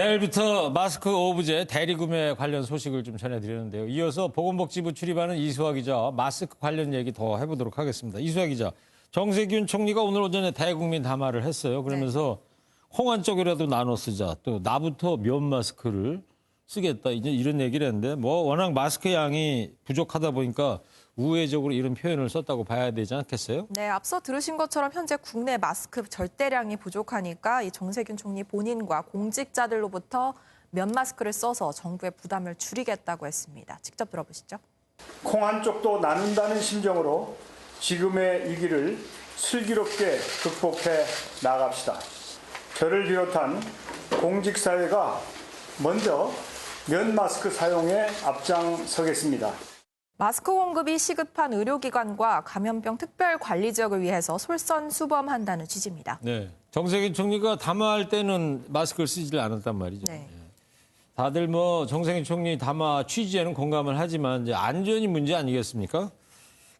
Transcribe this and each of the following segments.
내일부터 마스크 오브제 대리구매 관련 소식을 좀 전해드리는데요. 이어서 보건복지부 출입하는 이수아 기자 마스크 관련 얘기 더 해보도록 하겠습니다. 이수아 기자, 정세균 총리가 오늘 오전에 대국민 담화를 했어요. 그러면서 홍안 쪽이라도 나눠 쓰자. 또 나부터 면 마스크를 쓰겠다. 이제 이런 얘기를 했는데 워낙 마스크 양이 부족하다 보니까 우회적으로 이런 표현을 썼다고 봐야 되지 않겠어요? 네, 앞서 들으신 것처럼 현재 국내 마스크 절대량이 부족하니까 이 정세균 총리 본인과 공직자들로부터 면 마스크를 써서 정부의 부담을 줄이겠다고 했습니다. 직접 들어보시죠. 홍안 쪽도 나눈다는 심정으로 지금의 위기를 슬기롭게 극복해 나갑시다. 저를 비롯한 공직사회가 먼저 면 마스크 사용에 앞장서겠습니다. 마스크 공급이 시급한 의료기관과 감염병 특별관리지역을 위해서 솔선수범한다는 취지입니다. 네, 정세균 총리가 담화할 때는 마스크를 쓰지를 않았단 말이죠. 네. 다들 정세균 총리 담화 취지에는 공감을 하지만 이제 안전이 문제 아니겠습니까?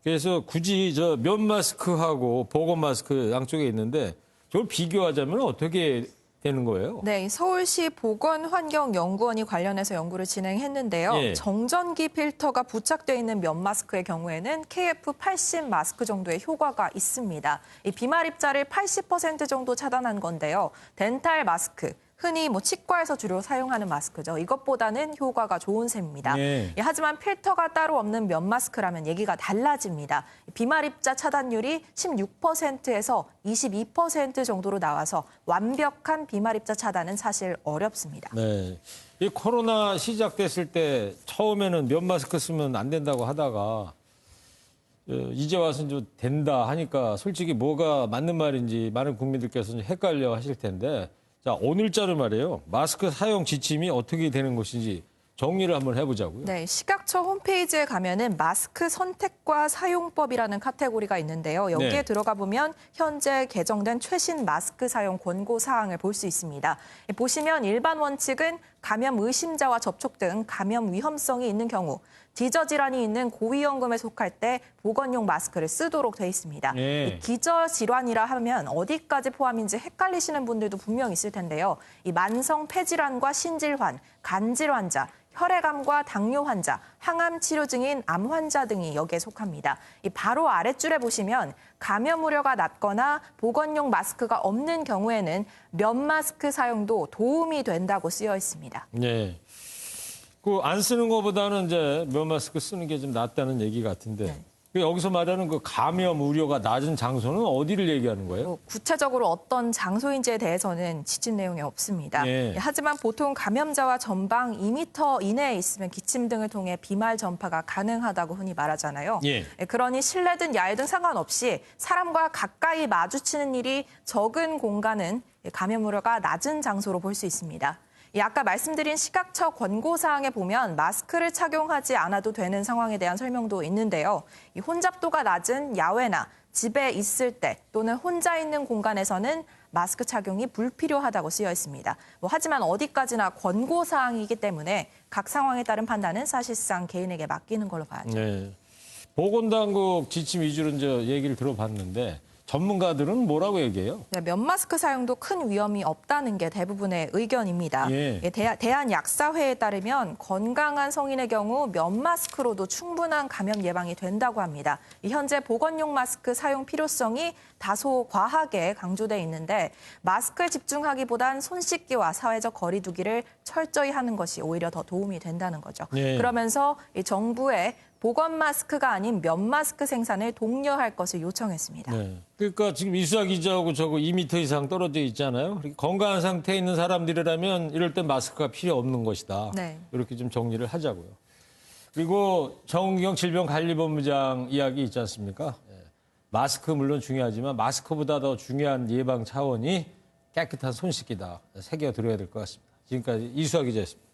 그래서 굳이 면 마스크하고 보건 마스크 양쪽에 있는데 저걸 비교하자면 어떻게 되는 거예요? 네, 서울시 보건환경연구원이 관련해서 연구를 진행했는데요. 예. 정전기 필터가 부착되어 있는 면 마스크의 경우에는 KF80 마스크 정도의 효과가 있습니다. 이 비말 입자를 80% 정도 차단한 건데요. 덴탈 마스크, 흔히 치과에서 주로 사용하는 마스크죠. 이것보다는 효과가 좋은 셈입니다. 예. 하지만 필터가 따로 없는 면 마스크라면 얘기가 달라집니다. 비말 입자 차단율이 16%에서 22% 정도로 나와서 완벽한 비말 입자 차단은 사실 어렵습니다. 네. 이 코로나 시작됐을 때 처음에는 면 마스크 쓰면 안 된다고 하다가 이제 와서 이제 된다 하니까 솔직히 뭐가 맞는 말인지 많은 국민들께서 좀 헷갈려 하실 텐데 자, 오늘자로 말이에요. 마스크 사용 지침이 어떻게 되는 것인지 정리를 한번 해보자고요. 네, 식약처 홈페이지에 가면은 마스크 선택과 사용법이라는 카테고리가 있는데요. 여기에 네. 들어가 보면 현재 개정된 최신 마스크 사용 권고 사항을 볼 수 있습니다. 보시면 일반 원칙은 감염 의심자와 접촉 등 감염 위험성이 있는 경우, 기저질환이 있는 고위험군에 속할 때 보건용 마스크를 쓰도록 돼 있습니다. 네. 이 기저질환이라 하면 어디까지 포함인지 헷갈리시는 분들도 분명 있을 텐데요. 이 만성 폐질환과 신질환, 간질 환자, 혈액암과 당뇨 환자, 항암 치료 중인 암 환자 등이 여기에 속합니다. 이 바로 아랫줄에 보시면 감염 우려가 낮거나 보건용 마스크가 없는 경우에는 면 마스크 사용도 도움이 된다고 쓰여 있습니다. 네. 그 안 쓰는 것보다는 이제 면 마스크 쓰는 게 좀 낫다는 얘기 같은데 네. 여기서 말하는 그 감염 우려가 낮은 장소는 어디를 얘기하는 거예요? 구체적으로 어떤 장소인지에 대해서는 지침 내용이 없습니다. 예. 하지만 보통 감염자와 전방 2m 이내에 있으면 기침 등을 통해 비말 전파가 가능하다고 흔히 말하잖아요. 예. 그러니 실내든 야외든 상관없이 사람과 가까이 마주치는 일이 적은 공간은 감염 우려가 낮은 장소로 볼 수 있습니다. 아까 말씀드린 식약처 권고사항에 보면 마스크를 착용하지 않아도 되는 상황에 대한 설명도 있는데요. 이 혼잡도가 낮은 야외나 집에 있을 때 또는 혼자 있는 공간에서는 마스크 착용이 불필요하다고 쓰여 있습니다. 하지만 어디까지나 권고사항이기 때문에 각 상황에 따른 판단은 사실상 개인에게 맡기는 걸로 봐야죠. 네. 보건당국 지침 위주로 이제 얘기를 들어봤는데 전문가들은 뭐라고 얘기해요? 네, 면 마스크 사용도 큰 위험이 없다는 게 대부분의 의견입니다. 예. 대한약사회에 따르면 건강한 성인의 경우 면 마스크로도 충분한 감염 예방이 된다고 합니다. 현재 보건용 마스크 사용 필요성이 다소 과하게 강조돼 있는데 마스크에 집중하기보단 손 씻기와 사회적 거리 두기를 철저히 하는 것이 오히려 더 도움이 된다는 거죠. 예. 그러면서 이 정부에 보건 마스크가 아닌 면 마스크 생산을 독려할 것을 요청했습니다. 네. 그러니까 지금 이수아 기자하고 저거 2m 이상 떨어져 있잖아요. 건강한 상태에 있는 사람들이라면 이럴 땐 마스크가 필요 없는 것이다. 네. 이렇게 좀 정리를 하자고요. 그리고 정은경 질병관리본부장 이야기 있지 않습니까? 마스크 물론 중요하지만 마스크보다 더 중요한 예방 차원이 깨끗한 손 씻기다. 새겨 들어야 될 것 같습니다. 지금까지 이수아 기자였습니다.